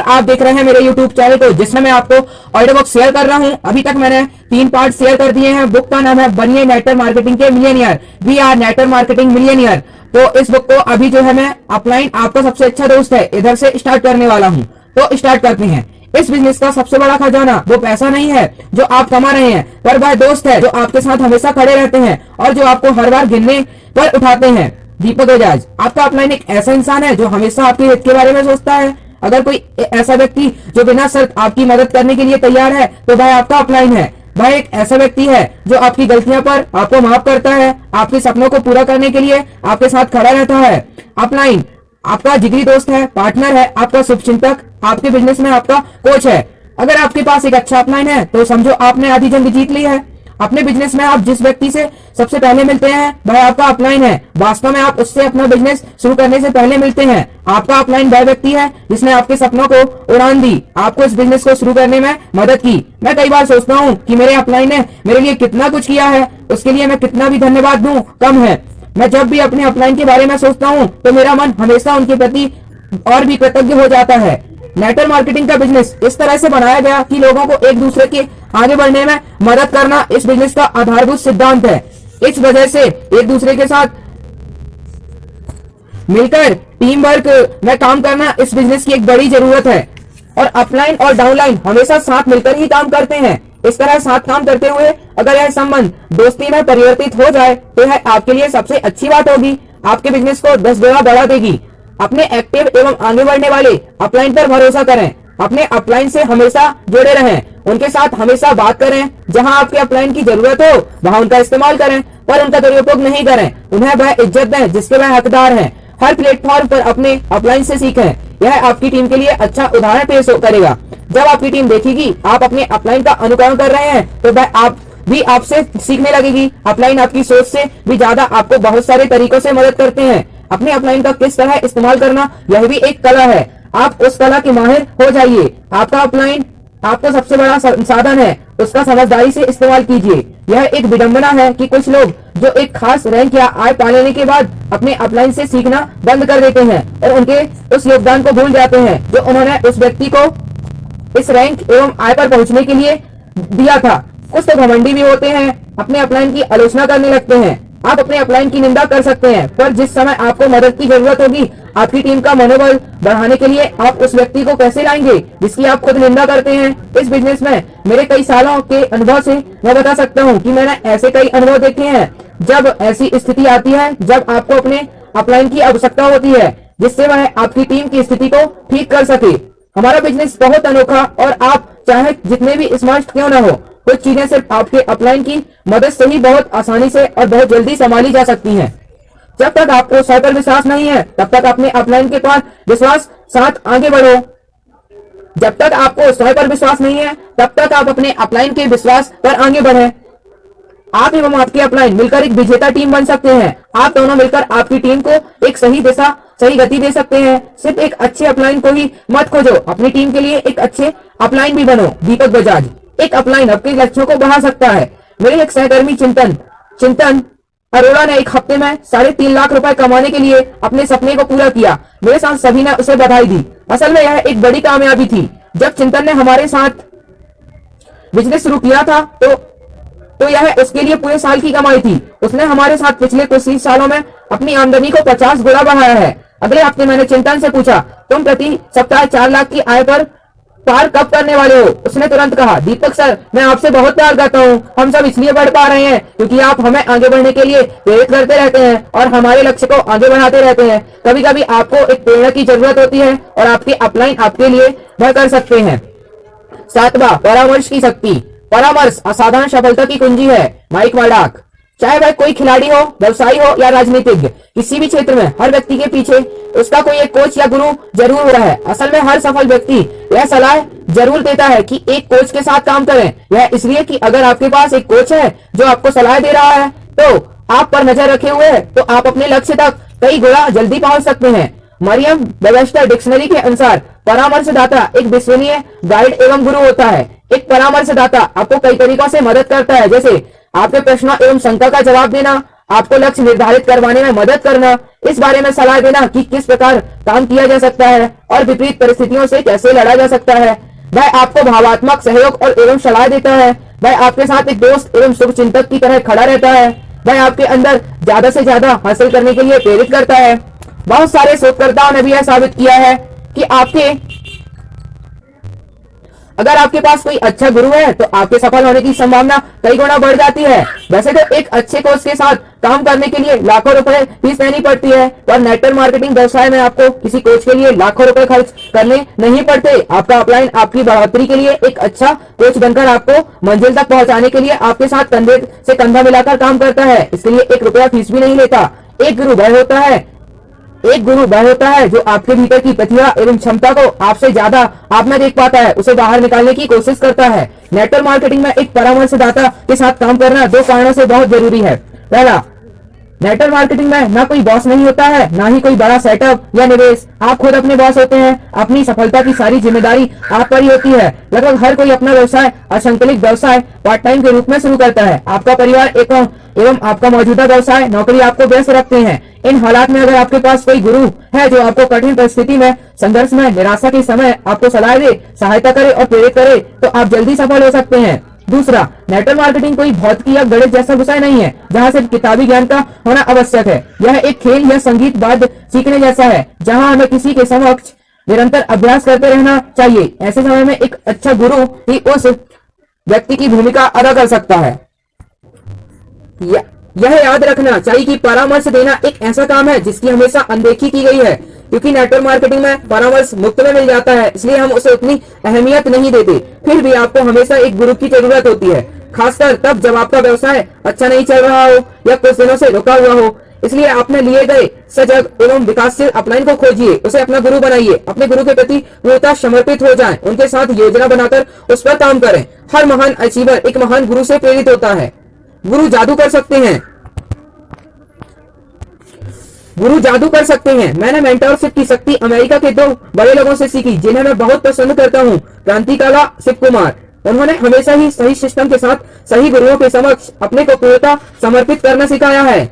आप देख रहे हैं मेरे यूट्यूब चैनल को, जिसमें मैं आपको ऑडियो बुक शेयर कर रहा हूं। अभी तक मैंने 3 पार्ट शेयर कर दिए हैं। बुक का नाम है बनिए नेटवर्क मार्केटिंग के millionaire, we are network marketing millionaire. तो इस बुक को अभी जो है मैं अपलाइन आपका सबसे अच्छा दोस्त है इधर से स्टार्ट करने वाला हूँ। तो स्टार्ट करते हैं। इस बिजनेस का सबसे बड़ा खजाना वो पैसा नहीं है जो आप कमा रहे हैं, पर वह दोस्त है जो आपके साथ हमेशा खड़े रहते हैं और जो आपको हर बार गिनने पर उठाते हैं। दीपक बजाज। आपका अपलाइन एक ऐसा इंसान है जो हमेशा आपके हित के बारे में सोचता है। अगर कोई ऐसा व्यक्ति जो बिना शर्त आपकी मदद करने के लिए तैयार है तो वह आपका अपलाइन है। वह एक ऐसा व्यक्ति है जो आपकी गलतियों पर आपको माफ करता है, आपके सपनों को पूरा करने के लिए आपके साथ खड़ा रहता है। अपलाइन आपका जिगरी दोस्त है, पार्टनर है, आपका शुभचिंतक, आपके बिजनेस में आपका कोच है। अगर आपके पास एक अच्छा अपलाइन है तो समझो आपने आधी जंग जीत ली है। अपने बिजनेस में आप जिस व्यक्ति से सबसे पहले मिलते हैं वह आपका अपलाइन है। वास्तव में आप उससे अपना बिजनेस शुरू करने से पहले मिलते हैं। आपका अपलाइन वह व्यक्ति है जिसने आपके सपनों को उड़ान दी, आपको इस बिजनेस को शुरू करने में मदद की। मैं कई बार सोचता हूँ कि मेरे अपलाइन ने मेरे लिए कितना कुछ किया है, उसके लिए मैं कितना भी धन्यवाद दूं कम है। मैं जब भी अपने अपलाइन के बारे में सोचता हूँ तो मेरा मन हमेशा उनके प्रति और भी कृतज्ञ हो जाता है। नेटवर्क मार्केटिंग का बिजनेस इस तरह से बनाया गया कि लोगों को एक दूसरे के आगे बढ़ने में मदद करना इस बिजनेस का आधारभूत सिद्धांत है। इस वजह से एक दूसरे के साथ मिलकर टीम वर्क में काम करना इस बिजनेस की एक बड़ी जरूरत है। और अपलाइन और डाउनलाइन हमेशा साथ मिलकर ही काम करते हैं। इस तरह साथ काम करते हुए अगर यह संबंध दोस्ती में परिवर्तित हो जाए तो यह आपके लिए सबसे अच्छी बात होगी, आपके बिजनेस को 10 गुना बढ़ा देगी। अपने एक्टिव एवं आगे बढ़ने वाले अपलाइन पर भरोसा करें। अपने अपलाइन से हमेशा जुड़े रहें, उनके साथ हमेशा बात करें। जहां आपके अपलाइन की जरूरत हो वहां उनका इस्तेमाल करें, पर उनका दुरुपयोग नहीं करें। उन्हें वह इज्जत दें जिसके वह हकदार हैं। हर प्लेटफॉर्म पर अपने अपलाइन से सीखें, यह आपकी टीम के लिए अच्छा उदाहरण पेश करेगा। जब आपकी टीम देखेगी आप अपने अपलाइन का अनुकरण कर रहे हैं तो वह आप भी आपसे सीखने लगेगी। अपलाइन आपकी सोच से भी ज्यादा आपको बहुत सारे तरीकों से मदद करते हैं। अपने अपलाइन का किस तरह इस्तेमाल करना यह भी एक कला है। आप उस कला के माहिर हो जाइए। आपका अपलाइन आपका सबसे बड़ा साधन है, उसका समझदारी से इस्तेमाल कीजिए। यह एक विडंबना है कि कुछ लोग जो एक खास रैंक या आय पा लेने के बाद अपने अपलाइन से सीखना बंद कर देते हैं और उनके उस योगदान को भूल जाते हैं जो उन्होंने उस व्यक्ति को इस रैंक एवं आय पर पहुंचने के लिए दिया था। कुछ तो घमंडी भी होते हैं, अपने अपलाइन की आलोचना करने लगते हैं। आप अपने अपलाइन की निंदा कर सकते हैं, पर जिस समय आपको मदद की जरूरत होगी आपकी टीम का मनोबल बढ़ाने के लिए आप उस व्यक्ति को कैसे लाएंगे जिसकी आप खुद निंदा करते हैं। इस बिजनेस में मेरे कई सालों के अनुभव से मैं बता सकता हूँ कि मैंने ऐसे कई अनुभव देखे हैं जब ऐसी स्थिति आती है जब आपको अपने अपलाइन की आवश्यकता होती है जिससे वह आपकी टीम की स्थिति को ठीक कर सके। हमारा बिजनेस बहुत अनोखा और आप चाहे जितने भी स्मार्ट क्यों न हो, कुछ चीजें सिर्फ आपके अपलाइन की मदद से ही बहुत आसानी से और बहुत जल्दी संभाली जा सकती हैं। जब तक आपको स्वयं पर विश्वास नहीं है तब तक अपने अपलाइन के पास विश्वास साथ आगे बढ़ो। जब तक आपको स्वयं पर विश्वास नहीं है तब तक आप अपने अपलाइन के विश्वास पर आगे बढ़े। आप एवं आपके अपलाइन मिलकर एक विजेता टीम बन सकते हैं। आप दोनों मिलकर आपकी टीम को एक सही दिशा सही गति दे सकते हैं। सिर्फ एक अच्छे अपलाइन को ही मत खोजो, अपनी टीम के लिए एक अच्छे अपलाइन भी बनो। दीपक बजाज। एक अपलाइन आपके लक्ष्यों को बढ़ा सकता है। मेरे एक सहकर्मी चिंतन अरोड़ा ने एक हफ्ते में 3.5 लाख रुपए कमाने के लिए अपने सपने को पूरा किया। मेरे साथ सभी ने उसे बधाई दी। असल में यह एक बड़ी कामयाबी थी। जब चिंतन ने हमारे साथ बिजनेस शुरू किया था तो यह उसके लिए पूरे साल की कमाई थी। उसने हमारे साथ पिछले कुछ ही सालों में अपनी आमदनी को 50 गुना बढ़ाया है। अगले हफ्ते मैंने चिंतन से पूछा, तुम प्रति सप्ताह 4 लाख की आय पर पार कब करने वाले हो? उसने तुरंत कहा, दीपक सर, मैं आपसे बहुत प्यार करता हूँ। हम सब इसलिए बढ़ पा रहे हैं क्योंकि आप हमें आगे बढ़ने के लिए प्रेरित करते रहते हैं और हमारे लक्ष्य को आगे बढ़ाते रहते हैं। कभी कभी आपको एक प्रेरणा की जरूरत होती है और आपके अपलाइन आपके लिए वह कर सकते हैं। 7वां, परामर्श की शक्ति। परामर्श असाधारण सफलता की कुंजी है। माइक वाडाक। चाहे वह कोई खिलाड़ी हो, व्यवसायी हो या राजनीतिज्ञ, किसी भी क्षेत्र में हर व्यक्ति के पीछे उसका कोई एक कोच या गुरु जरूर हो रहा है। असल में हर सफल व्यक्ति यह सलाह जरूर देता है कि एक कोच के साथ काम करें। यह इसलिए कि अगर आपके पास एक कोच है जो आपको सलाह दे रहा है तो आप पर नजर रखे हुए है तो आप अपने लक्ष्य तक कई गुना जल्दी पहुंच सकते हैं। मरियम वेबस्टर डिक्शनरी के अनुसार परामर्शदाता एक विश्वसनीय गाइड एवं गुरु होता है। एक परामर्शदाता आपको कई तरीकों से मदद करता है, जैसे आपके प्रश्नों एवं शंका का जवाब देना, आपको लक्ष्य निर्धारित करवाने में मदद करना, इस बारे में सलाह देना कि किस प्रकार काम किया जा सकता है और विपरीत परिस्थितियों से कैसे लड़ा जा सकता है। वह आपको भावात्मक सहयोग और एवं सलाह देता है। वह आपके साथ एक दोस्त एवं शुभचिंतक की तरह खड़ा रहता है। वह आपके अंदर ज्यादा से ज्यादा हासिल करने के लिए प्रेरित करता है। बहुत सारे शोधकर्ताओं ने भी यह साबित किया है कि अगर आपके पास कोई अच्छा गुरु है तो आपके सफल होने की संभावना कई गुना बढ़ जाती है। वैसे तो एक अच्छे कोच के साथ काम करने के लिए लाखों रुपए फीस देनी पड़ती है, पर नेटवर्क मार्केटिंग व्यवसाय में आपको किसी कोच के लिए लाखों रुपए खर्च करने नहीं पड़ते। आपका अपलाइन आपकी बढ़ोतरी के लिए एक अच्छा कोच बनकर आपको मंजिल तक पहुंचाने के लिए आपके साथ कंधे से कंधा मिलाकर काम करता है। इसके लिए 1 रुपया फीस भी नहीं लेता। एक गुरु वह होता है जो आपके भीतर की प्रतिभा एवं क्षमता को आपसे ज्यादा आप में देख पाता है, उसे बाहर निकालने की कोशिश करता है। नेटवर्क मार्केटिंग में एक परामर्शदाता के साथ काम करना 2 कारणों से बहुत जरूरी है। पहला, नेटवर्क मार्केटिंग में ना कोई बॉस नहीं होता है, ना ही कोई बड़ा सेटअप या निवेश। आप खुद अपने बॉस होते हैं। अपनी सफलता की सारी जिम्मेदारी आप पर ही होती है। लगभग हर कोई अपना व्यवसाय असंतुलित व्यवसाय पार्ट टाइम के रूप में शुरू करता है। आपका परिवार एवं आपका मौजूदा व्यवसाय नौकरी आपको व्यस्त रखते हैं। इन हालात में अगर आपके पास कोई गुरु है जो आपको कठिन परिस्थिति में, संघर्ष में, निराशा के समय आपको सलाह दे, सहायता करे और प्रेरित करे, तो आप जल्दी सफल हो सकते हैं। दूसरा, नेटवर्क मार्केटिंग कोई भौतिकी या गणित जैसा विषय नहीं है जहां सिर्फ किताबी ज्ञान का होना आवश्यक है। यह एक खेल या संगीत वाद्य सीखने जैसा है जहां हमें किसी के समक्ष निरंतर अभ्यास करते रहना चाहिए। ऐसे समय में एक अच्छा गुरु ही उस व्यक्ति की भूमिका अदा कर सकता है। यह याद रखना चाहिए कि परामर्श देना एक ऐसा काम है जिसकी हमेशा अनदेखी की गई है, क्योंकि नेटवर्क मार्केटिंग में परामर्श मुफ्त में मिल जाता है, इसलिए हम उसे उतनी अहमियत नहीं देते। फिर भी आपको हमेशा एक गुरु की जरूरत होती है, खासकर तब जब आपका व्यवसाय अच्छा नहीं चल रहा हो या कुछ दिनों से रुका हुआ हो। इसलिए आपने लिए गए सजग एवं विकासशील अपलाइन को खोजिए, उसे अपना गुरु बनाइए, अपने गुरु के प्रति पूर्णतः समर्पित हो जाएं, उनके साथ योजना बनाकर उस पर काम करें। हर महान अचीवर एक महान गुरु से प्रेरित होता है। गुरु जादू कर सकते हैं। मैंने मेंटरशिप की शक्ति अमेरिका के 2 बड़े लोगों से सीखी जिन्हें मैं बहुत पसंद करता हूँ। क्रांतिकाला शिव कुमार, उन्होंने हमेशा ही सही सिस्टम के साथ सही गुरुओं के समक्ष अपने को पूर्णतः समर्पित करना सिखाया है।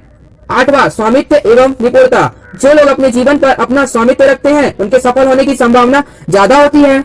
8वां, स्वामित्व एवं निपुणता। जो लोग अपने जीवन पर अपना स्वामित्व रखते हैं उनके सफल होने की संभावना ज्यादा होती है।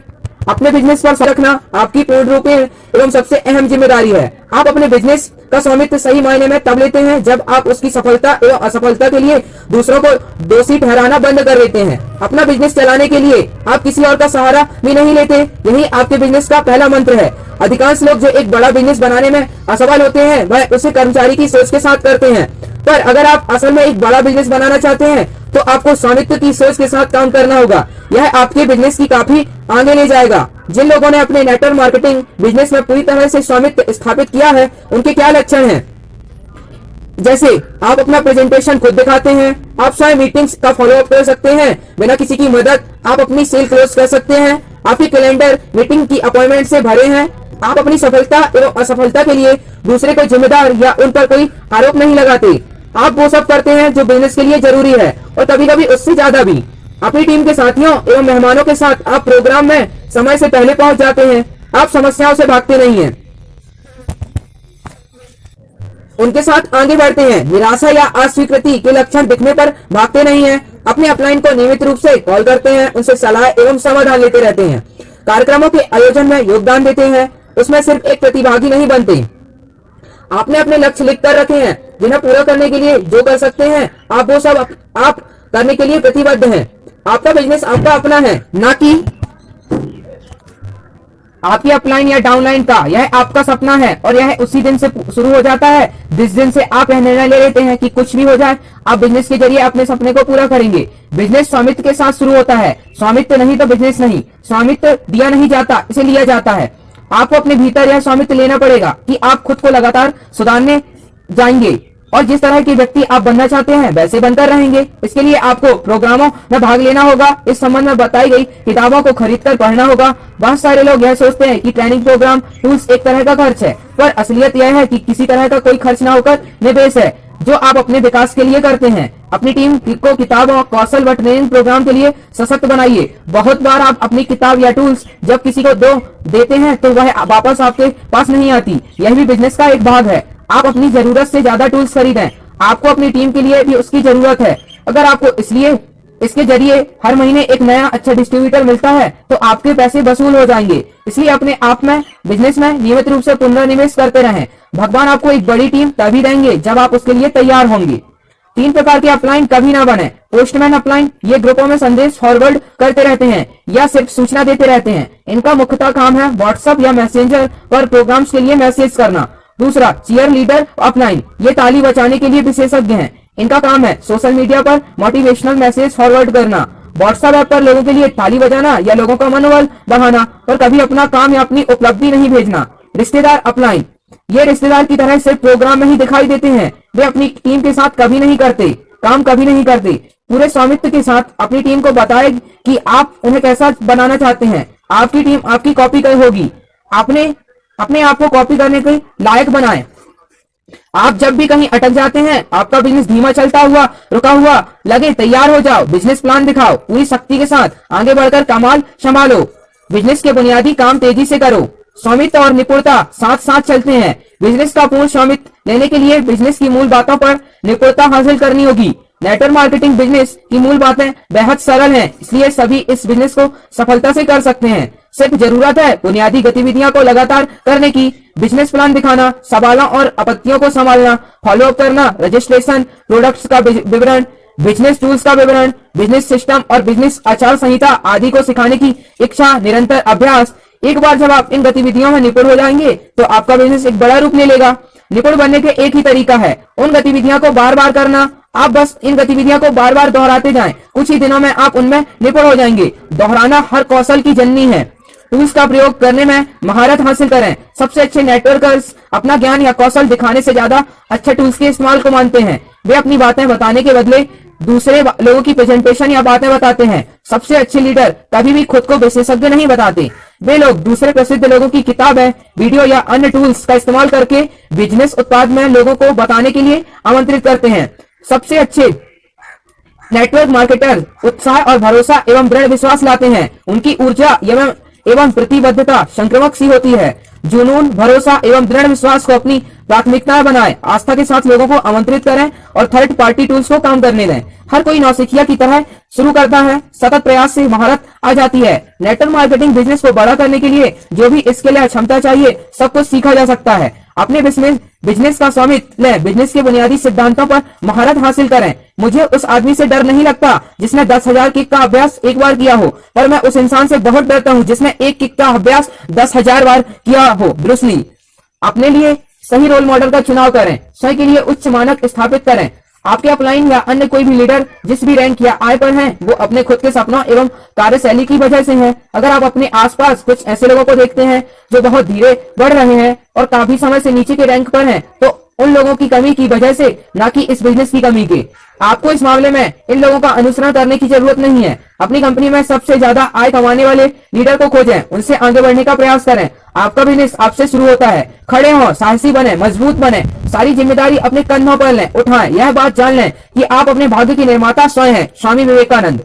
अपने बिजनेस पर रखना आपकी पूर्ण रूप एवं सबसे अहम जिम्मेदारी है। आप अपने बिजनेस का स्वामित्व सही मायने में तब लेते हैं जब आप उसकी सफलता एवं असफलता के लिए दूसरों को दोषी ठहराना बंद कर देते हैं। अपना बिजनेस चलाने के लिए आप किसी और का सहारा भी नहीं लेते। यही आपके बिजनेस का पहला मंत्र है। अधिकांश लोग जो एक बड़ा बिजनेस बनाने में असफल होते हैं वह उसे कर्मचारी की सोच के साथ करते हैं, पर अगर आप असल में एक बड़ा बिजनेस बनाना चाहते हैं तो आपको स्वामित्व की सोच के साथ काम करना होगा। यह आपके बिजनेस की काफी आगे ले जाएगा। जिन लोगों ने अपने नेटवर्क मार्केटिंग बिजनेस में पूरी तरह से स्वामित्व स्थापित किया है उनके क्या लक्षण हैं? जैसे आप अपना प्रेजेंटेशन खुद दिखाते हैं, आप स्वयं मीटिंग्स का फॉलोअप कर सकते हैं बिना किसी की मदद, आप अपनी सेल क्लोज कर सकते हैं, आपके कैलेंडर मीटिंग की अपॉइंटमेंट से भरे हैं, आप अपनी सफलता एवं असफलता के लिए दूसरे को जिम्मेदार या उन पर कोई आरोप नहीं लगाते। आप वो सब करते हैं जो बिजनेस के लिए जरूरी है और कभी कभी उससे ज्यादा भी। अपनी टीम के साथियों एवं मेहमानों के साथ आप प्रोग्राम में समय से पहले पहुंच जाते हैं। आप समस्याओं से भागते नहीं हैं, उनके साथ आगे बढ़ते हैं। निराशा या अस्वीकृति के लक्षण दिखने पर भागते नहीं हैं। अपने अपलाइन को नियमित रूप से कॉल करते हैं, उनसे सलाह एवं समाधान लेते रहते हैं। कार्यक्रमों के आयोजन में योगदान देते हैं, उसमें सिर्फ एक प्रतिभागी नहीं बनते। आपने अपने लक्ष्य लिख कर रखे हैं जिन्हें पूरा करने के लिए जो कर सकते हैं आप वो सब आप करने के लिए प्रतिबद्ध हैं। आपका बिजनेस आपका अपना है, ना कि आपकी अपलाइन या डाउनलाइन का। यह आपका सपना है और यह उसी दिन से शुरू हो जाता है जिस दिन से आप यह निर्णय ले लेते हैं कि कुछ भी हो जाए आप बिजनेस के जरिए अपने सपने को पूरा करेंगे। बिजनेस स्वामित्व के साथ शुरू होता है। स्वामित्व नहीं तो बिजनेस नहीं। स्वामित्व दिया नहीं जाता, इसे लिया जाता है। आपको अपने भीतर यह स्वामित्व लेना पड़ेगा कि आप खुद को लगातार सुधारने जाएंगे और जिस तरह के व्यक्ति आप बनना चाहते हैं वैसे बनकर रहेंगे। इसके लिए आपको प्रोग्रामों में भाग लेना होगा। इस संबंध में बताई गई किताबों को खरीदकर पढ़ना होगा। बहुत सारे लोग यह सोचते हैं कि ट्रेनिंग प्रोग्राम टूल्स एक तरह का खर्च है, पर असलियत यह है कि किसी तरह का कोई खर्च न होकर निवेश है जो आप अपने विकास के लिए करते हैं। अपनी टीम को किताब और कौशल व ट्रेनिंग प्रोग्राम के लिए सशक्त बनाइए। बहुत बार आप अपनी किताब या टूल्स जब किसी को देते हैं तो वह वापस आपके पास नहीं आती। यह भी बिजनेस का एक भाग है। आप अपनी जरूरत से ज्यादा टूल्स खरीदें। आपको अपनी टीम के लिए भी उसकी जरूरत है। अगर आपको इसके जरिए हर महीने एक नया अच्छा डिस्ट्रीब्यूटर मिलता है तो आपके पैसे वसूल हो जाएंगे। इसलिए अपने आप में बिजनेस में नियमित रूप से पुनर्निवेश करते रहें। भगवान आपको एक बड़ी टीम तभी देंगे जब आप उसके लिए तैयार होंगे। 3 प्रकार के अपलाइन कभी ना बने। पोस्टमैन अपलाइन, ये ग्रुपों में संदेश फॉरवर्ड करते रहते हैं या सिर्फ सूचना देते रहते हैं। इनका मुख्यतः काम है व्हाट्सएप या मैसेंजर पर प्रोग्राम्स के लिए मैसेज करना। दूसरा, चीयर लीडर अपलाइन, ये ताली बजाने के लिए विशेषज्ञ हैं। इनका काम है सोशल मीडिया पर मोटिवेशनल मैसेज फॉरवर्ड करना, व्हाट्सएप ऐप पर लोगों के लिए ताली बजाना या लोगों का मनोबल बढ़ाना, पर कभी अपना काम या अपनी उपलब्धि नहीं भेजना। रिश्तेदार अपलाइन, ये रिश्तेदार की तरह सिर्फ प्रोग्राम में ही दिखाई देते हैं। वे अपनी टीम के साथ कभी नहीं करते, काम कभी नहीं करते। पूरे स्वामित्व के साथ अपनी टीम को बताए कि आप उन्हें कैसा बनाना चाहते हैं। आपकी टीम आपकी कॉपी कर होगी। अपने आप को कॉपी करने के लायक बनाएं। आप जब भी कहीं अटक जाते हैं, आपका बिजनेस धीमा चलता हुआ, रुका हुआ लगे, तैयार हो जाओ, बिजनेस प्लान दिखाओ, पूरी शक्ति के साथ आगे बढ़कर कमाल संभालो। बिजनेस के बुनियादी काम तेजी से करो। स्वामित्व और निपुणता साथ साथ चलते हैं। बिजनेस का पूर्ण स्वामित्व लेने के लिए बिजनेस की मूल बातों पर निपुणता हासिल करनी होगी। नेटवर्क मार्केटिंग बिजनेस की मूल बातें बेहद सरल हैं, इसलिए सभी इस बिजनेस को सफलता से कर सकते हैं। सिर्फ जरूरत है बुनियादी गतिविधियों को लगातार करने की। बिजनेस प्लान दिखाना, सवालों और आपत्तियों को संभालना, फॉलोअप करना, रजिस्ट्रेशन, प्रोडक्ट्स का विवरण, बिजनेस टूल्स का विवरण, बिजनेस सिस्टम और बिजनेस आचार संहिता आदि को सिखाने की इच्छा, निरंतर अभ्यास। एक बार जब आप इन गतिविधियों में निपुण हो जाएंगे तो आपका बिजनेस एक बड़ा रूप ले लेगा। निपुण बनने के एक ही तरीका है, उन गतिविधियों को बार बार करना। आप बस इन गतिविधियों को बार बार दोहराते जाएं। कुछ ही दिनों में आप उनमें निपुण हो जाएंगे। दोहराना हर कौशल की जननी है। टूल्स का प्रयोग करने में महारत हासिल करें। सबसे अच्छे नेटवर्कर्स अपना ज्ञान या कौशल दिखाने से ज्यादा अच्छे टूल्स के इस्तेमाल को मानते हैं। वे अपनी बातें बताने के बदले दूसरे लोगों की प्रेजेंटेशन या बातें बताते हैं। सबसे अच्छे लीडर कभी भी खुद को विशेषज्ञ नहीं बताते। वे लोग दूसरे प्रसिद्ध लोगों की किताबें, वीडियो या अन्य टूल्स का इस्तेमाल करके बिजनेस उत्पाद में लोगों को बताने के लिए आमंत्रित करते हैं। सबसे अच्छे नेटवर्क मार्केटर उत्साह और भरोसा एवं दृढ़ विश्वास लाते हैं। उनकी ऊर्जा एवं प्रतिबद्धता संक्रमक सी होती है। जुनून, भरोसा एवं दृढ़ विश्वास को अपनी प्राथमिकता बनाएं। आस्था के साथ लोगों को आमंत्रित करें और थर्ड पार्टी टूल्स को काम करने दें। हर कोई नौसिखिया की तरह शुरू करता है, सतत प्रयास से महारत आ जाती है। नेटवर्क मार्केटिंग बिजनेस को बड़ा करने के लिए जो भी इसके लिए क्षमता चाहिए, सब कुछ सीखा जा सकता है। अपने बिजनेस का स्वामित्व लें। बिजनेस के बुनियादी सिद्धांतों पर महारत हासिल करें। मुझे उस आदमी से डर नहीं लगता जिसने 10,000 किक का अभ्यास एक बार किया हो, पर मैं उस इंसान से बहुत डरता हूँ जिसने एक किक का अभ्यास 10,000 बार किया हो। Bruce Lee. अपने लिए सही रोल मॉडल का चुनाव करें। स्वयं के लिए उच्च मानक स्थापित करें। आपके अपलाइन या अन्य कोई भी लीडर जिस भी रैंक या आय पर हैं, वो अपने खुद के सपनों एवं कार्यशैली की वजह से हैं। अगर आप अपने आसपास कुछ ऐसे लोगों को देखते हैं जो बहुत धीरे बढ़ रहे हैं और काफी समय से नीचे के रैंक पर हैं, तो उन लोगों की कमी की वजह से, ना कि इस बिजनेस की कमी के। आपको इस मामले में इन लोगों का अनुसरण करने की जरूरत नहीं है। अपनी कंपनी में सबसे ज्यादा आय कमाने वाले लीडर को खोजें, उनसे आगे बढ़ने का प्रयास करें। आपका बिजनेस आपसे शुरू होता है। खड़े हो, साहसी बने, मजबूत बने, सारी जिम्मेदारी अपने कंधों पर लें, उठाएं। यह बात जान लें कि आप अपने भाग्य की निर्माता स्वयं हैं। स्वामी विवेकानंद।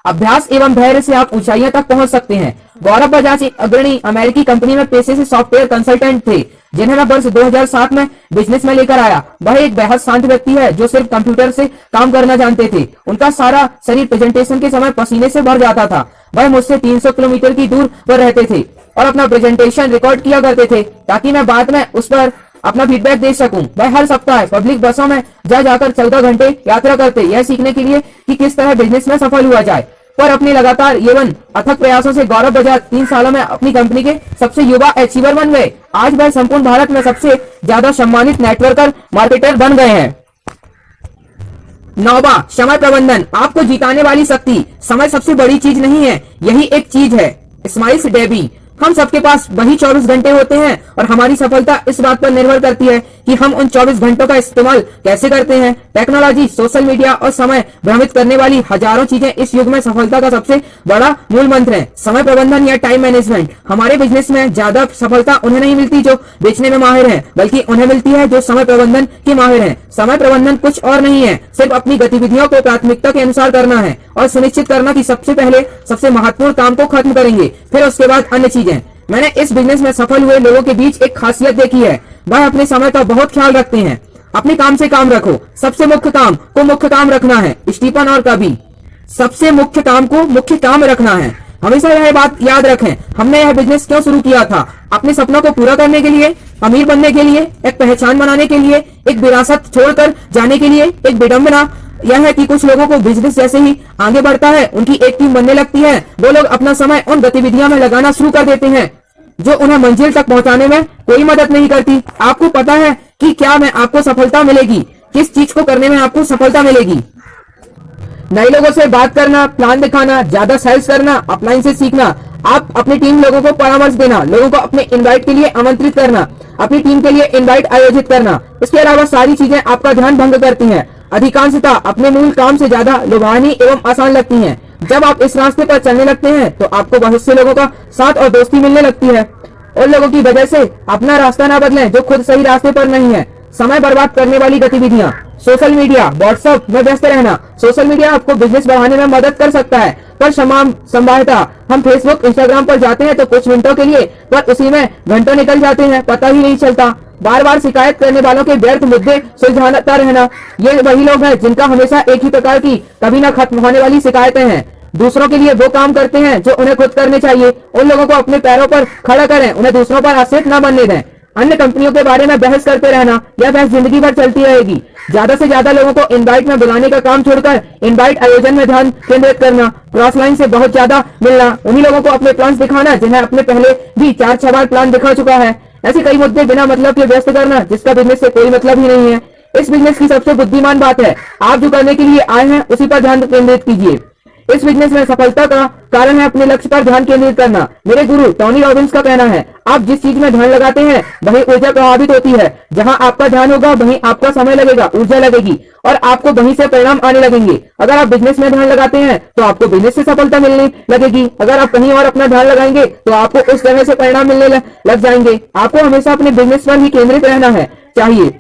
अभ्यास एवं धैर्य से आप ऊंचाइयों तक पहुंच सकते हैं। गौरव बजाज एक अग्रणी अमेरिकी कंपनी में पेशे से सॉफ्टवेयर कंसल्टेंट थे, जिन्हें मैं वर्ष 2007 में बिजनेस में लेकर आया। वह एक बेहद शांत व्यक्ति है जो सिर्फ कंप्यूटर से काम करना जानते थे। उनका सारा शरीर प्रेजेंटेशन के समय पसीने से भर जाता था। वह मुझसे 300 किलोमीटर की दूर पर रहते थे और अपना प्रेजेंटेशन रिकॉर्ड किया करते थे ताकि मैं बाद में उस पर अपना फीडबैक दे सकूं। वह हर सप्ताह पब्लिक बसों में जाकर 14 घंटे यात्रा करते, यह सीखने के लिए कि किस तरह बिजनेस में सफल हुआ जाए। पर अपने लगातार एवं अथक प्रयासों से गौरव बजाज 3 सालों में अपनी कंपनी के सबसे युवा अचीवर बन गए। आज वह संपूर्ण भारत में सबसे ज्यादा सम्मानित नेटवर्कर मार्केटर बन गए हैं। 9वां, समय प्रबंधन। आपको जिताने वाली शक्ति। समय सबसे बड़ी चीज नहीं है, यही एक चीज है। Smiles Debbie. हम सबके पास वही 24 घंटे होते हैं और हमारी सफलता इस बात पर निर्भर करती है कि हम उन 24 घंटों का इस्तेमाल कैसे करते हैं। टेक्नोलॉजी, सोशल मीडिया और समय भ्रमित करने वाली हजारों चीजें इस युग में सफलता का सबसे बड़ा मूल मंत्र है। समय प्रबंधन या टाइम मैनेजमेंट। हमारे बिजनेस में ज्यादा सफलता उन्हें नहीं मिलती जो बेचने में माहिर है, बल्कि उन्हें मिलती है जो समय प्रबंधन के माहिर है। समय प्रबंधन कुछ और नहीं है, सिर्फ अपनी गतिविधियों को प्राथमिकता के अनुसार करना है और सुनिश्चित करना कि सबसे पहले सबसे महत्वपूर्ण काम को खत्म करेंगे, फिर उसके बाद अन्य चीजें। मैंने इस बिजनेस में सफल हुए लोगों के बीच एक खासियत देखी है, वह अपने समय का बहुत ख्याल रखते हैं। अपने काम से काम रखो। सबसे मुख्य काम को मुख्य काम रखना है। स्टीफन और कभी सबसे मुख्य काम को मुख्य काम रखना है। हमेशा यह बात याद रखें, हमने यह बिजनेस क्यों शुरू किया था? अपने सपनों को पूरा करने के लिए, अमीर बनने के लिए, एक पहचान बनाने के लिए, एक विरासत छोड़कर जाने के लिए। एक विडंबना यह है कि कुछ लोगों को बिजनेस जैसे ही आगे बढ़ता है, उनकी एक टीम बनने लगती है। वो लोग अपना समय उन गतिविधियों में लगाना शुरू कर देते हैं जो उन्हें मंजिल तक पहुंचाने में कोई मदद नहीं करती। आपको पता है कि क्या में आपको सफलता मिलेगी, किस चीज को करने में आपको सफलता मिलेगी। नए लोगों से बात करना, प्लान दिखाना, ज्यादा सेल्स करना, अपलाइन से सीखना, आप अपनी टीम लोगों को परामर्श देना, लोगों को अपने इनवाइट के लिए आमंत्रित करना, अपनी टीम के लिए इनवाइट आयोजित करना। इसके अलावा सारी चीजें आपका ध्यान भंग करती हैं। अधिकांशतः अपने मूल काम से ज्यादा लुभावनी एवं आसान लगती हैं। जब आप इस रास्ते पर चलने लगते हैं तो आपको बहुत से लोगों का साथ और दोस्ती मिलने लगती है। उन लोगों की वजह से अपना रास्ता ना बदलें जो खुद सही रास्ते पर नहीं है। समय बर्बाद करने वाली गतिविधियां, सोशल मीडिया, व्हाट्सएप में व्यस्त रहना। सोशल मीडिया आपको बिजनेस बढ़ाने में मदद कर सकता है, पर संभावता हम फेसबुक, इंस्टाग्राम पर जाते हैं तो कुछ मिनटों के लिए, पर उसी में घंटों निकल जाते हैं, पता ही नहीं चलता। बार बार शिकायत करने वालों के व्यर्थ मुद्दे सुलझाता रहना, ये वही लोग हैं जिनका हमेशा एक ही प्रकार की कभी ना खत्म होने वाली शिकायतें हैं। दूसरों के लिए वो काम करते हैं जो उन्हें खुद करने चाहिए। उन लोगों को अपने पैरों पर खड़ा करें, उन्हें दूसरों पर आश्रित न बनने दें। अन्य कंपनियों के बारे में बहस करते रहना, यह बहस जिंदगी भर चलती रहेगी। ज्यादा से ज्यादा लोगों को इनवाइट में बुलाने का काम छोड़कर इनवाइट आयोजन में ध्यान केंद्रित करना। क्रॉस लाइन से बहुत ज्यादा मिलना, उन्हीं लोगों को अपने प्लान दिखाना जिन्हें अपने पहले भी 4-6 बार प्लान दिखा चुका है। ऐसे कई मुद्दे बिना मतलब के व्यस्त करना जिसका बिजनेस से कोई मतलब ही नहीं है। इस बिजनेस की सबसे बुद्धिमान बात है, आप जो करने के लिए आए हैं उसी पर ध्यान केंद्रित कीजिए। इस बिजनेस में सफलता का कारण है अपने लक्ष्य पर ध्यान केंद्रित करना। मेरे गुरु टोनी रॉबिन्स का कहना है, आप जिस चीज में ध्यान लगाते हैं वही ऊर्जा प्रभावित होती है। जहां आपका ध्यान होगा वहीं आपका समय लगेगा, ऊर्जा लगेगी और आपको वहीं से परिणाम आने लगेंगे। अगर आप बिजनेस में ध्यान लगाते हैं तो आपको बिजनेस से सफलता मिलने लगेगी। अगर आप कहीं और अपना ध्यान लगाएंगे तो आपको उस जगह से परिणाम मिलने लग जाएंगे। आपको हमेशा अपने बिजनेस पर ही केंद्रित रहना है चाहिए।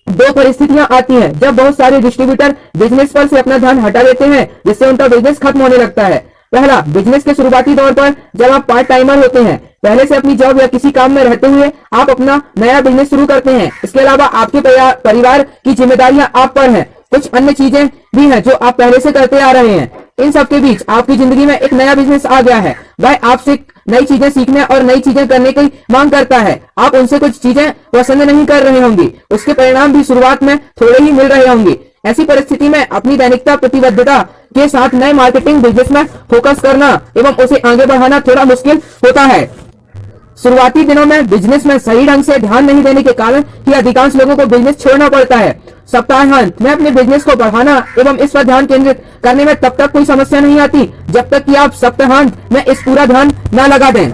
दो परिस्थितियां आती हैं जब बहुत सारे डिस्ट्रीब्यूटर बिजनेस पर से अपना ध्यान हटा देते हैं जिससे उनका बिजनेस खत्म होने लगता है। पहला, बिजनेस के शुरुआती दौर पर जब आप पार्ट टाइमर होते हैं, पहले से अपनी जॉब या किसी काम में रहते हुए आप अपना नया बिजनेस शुरू करते हैं। इसके अलावा आपके परिवार की जिम्मेदारियां आप पर हैं, कुछ अन्य चीजें भी हैं जो आप पहले से करते आ रहे हैं। इन सब के बीच आपकी जिंदगी में एक नया बिजनेस आ गया है, वह आपसे नई चीजें सीखने और नई चीजें करने की मांग करता है। आप उनसे कुछ चीजें पसंद नहीं कर रहे होंगे, उसके परिणाम भी शुरुआत में थोड़े ही मिल रहे होंगे। ऐसी परिस्थिति में अपनी दैनिकता प्रतिबद्धता के साथ नए मार्केटिंग बिजनेस में फोकस करना एवं उसे आगे बढ़ाना थोड़ा मुश्किल होता है। शुरुआती दिनों में बिजनेस में सही ढंग से ध्यान नहीं देने के कारण ही अधिकांश लोगों को बिजनेस छोड़ना पड़ता है। सप्ताहांत में अपने बिजनेस को बढ़ाना एवं इस पर ध्यान केंद्रित करने में तब तक कोई समस्या नहीं आती जब तक कि आप सप्ताहांत में इस पूरा ध्यान न लगा दें।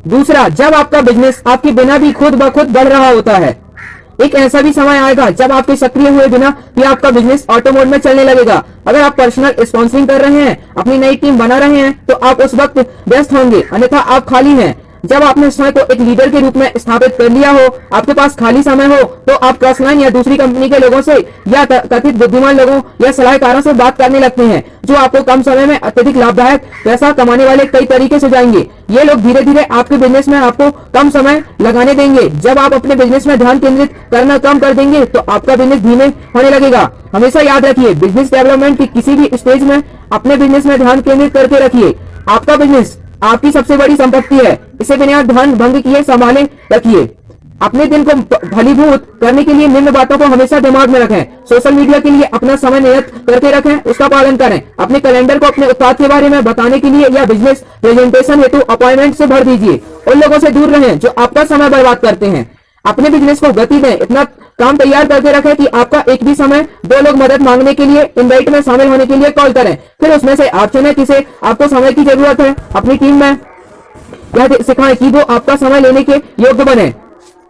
दूसरा, जब आपका बिजनेस आपके बिना भी खुद ब खुद बढ़ रहा होता है, एक ऐसा भी समय आएगा जब आपके सक्रिय हुए बिना भी आपका बिजनेस ऑटो मोड में चलने लगेगा। अगर आप पर्सनल स्पॉन्सरिंग कर रहे हैं, अपनी नई टीम बना रहे हैं तो आप उस वक्त व्यस्त होंगे, अन्यथा आप खाली हैं। जब आपने स्वयं को एक लीडर के रूप में स्थापित कर लिया हो, आपके पास खाली समय हो, तो आप क्रॉसलाइन या दूसरी कंपनी के लोगों से या कथित बुद्धिमान लोगों या सलाहकारों से बात करने लगते हैं जो आपको कम समय में अत्यधिक लाभदायक पैसा कमाने वाले कई तरीके सुझाएंगे। ये लोग धीरे धीरे आपके बिजनेस में आपको कम समय लगाने देंगे। जब आप अपने बिजनेस में ध्यान केंद्रित करना कम कर देंगे तो आपका बिजनेस धीमे होने लगेगा। हमेशा याद रखिए, बिजनेस डेवलपमेंट की किसी भी स्टेज में अपने बिजनेस में ध्यान केंद्रित करके रखिए। आपका बिजनेस आपकी सबसे बड़ी संपत्ति है, इसे बिना ध्यान भंग किए संभाले रखिए। अपने दिन को फलीभूत करने के लिए निम्न बातों को हमेशा दिमाग में रखें। सोशल मीडिया के लिए अपना समय नियत करके रखें, उसका पालन करें। अपने कैलेंडर को अपने उत्पाद के बारे में बताने के लिए या बिजनेस प्रेजेंटेशन हेतु अपॉइंटमेंट से भर दीजिए। उन लोगों से दूर रहें जो आपका समय बर्बाद करते हैं। अपने बिजनेस को गति दें, इतना काम तैयार करके रखें कि आपका एक भी समय दो लोग मदद मांगने के लिए इनवाइट में शामिल होने के लिए कॉल करें। फिर उसमें से आप चुनें किसे आपको समय की जरूरत है। अपनी टीम में यह सिखाएं कि वो आपका समय लेने के योग्य बने।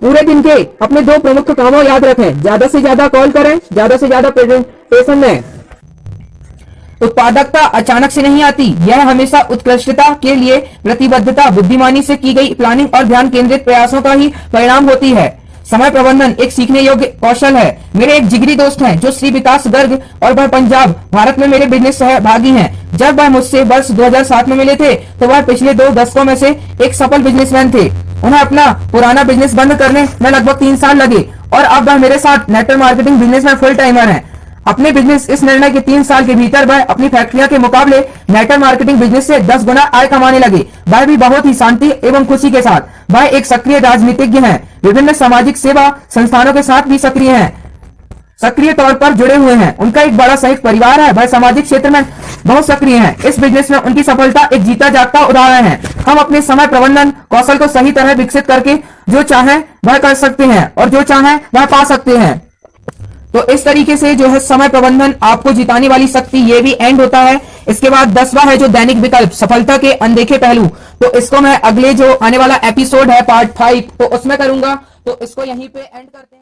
पूरे दिन के अपने दो प्रमुख कामों याद रखें, ज्यादा से ज्यादा कॉल करें, ज्यादा से ज्यादा प्रेजेंटेशन दें। उत्पादकता अचानक से नहीं आती, यह हमेशा उत्कृष्टता के लिए प्रतिबद्धता, बुद्धिमानी से की गई प्लानिंग और ध्यान केंद्रित प्रयासों का ही परिणाम होती है। समय प्रबंधन एक सीखने योग्य कौशल है। मेरे एक जिगरी दोस्त हैं जो श्री विकास गर्ग और वह पंजाब भारत में मेरे बिजनेस सहभागी हैं। जब वह मुझसे वर्ष 2007 में मिले थे तो वह पिछले 2 दशकों में से एक सफल बिजनेसमैन थे। उन्हें अपना पुराना बिजनेस बंद करने में लगभग 3 साल लगे और अब वह मेरे साथ नेटवर्क मार्केटिंग बिजनेस में फुल टाइमर है। अपने बिजनेस इस निर्णय के 3 साल के भीतर वह अपनी फैक्ट्रियों के मुकाबले नेटवर्क मार्केटिंग बिजनेस से 10 गुना आय कमाने लगे। वह भी बहुत ही शांति एवं खुशी के साथ। वह एक सक्रिय राजनीतिज्ञ हैं, विभिन्न सामाजिक सेवा संस्थानों के साथ भी सक्रिय तौर पर जुड़े हुए हैं। उनका एक बड़ा संयुक्त परिवार है। वह सामाजिक क्षेत्र में बहुत सक्रिय हैं। इस बिजनेस में उनकी सफलता एक जीता जागता उदाहरण है। हम अपने समय प्रबंधन कौशल को सही तरह विकसित करके जो चाहे वह कर सकते हैं और जो चाहे वह पा सकते हैं। तो इस तरीके से जो है समय प्रबंधन आपको जिताने वाली शक्ति, ये भी एंड होता है। इसके बाद 10वां है जो दैनिक विकल्प, सफलता के अनदेखे पहलू। तो इसको मैं अगले जो आने वाला एपिसोड है पार्ट 5, तो उसमें करूंगा। तो इसको यहीं पे एंड करते हैं।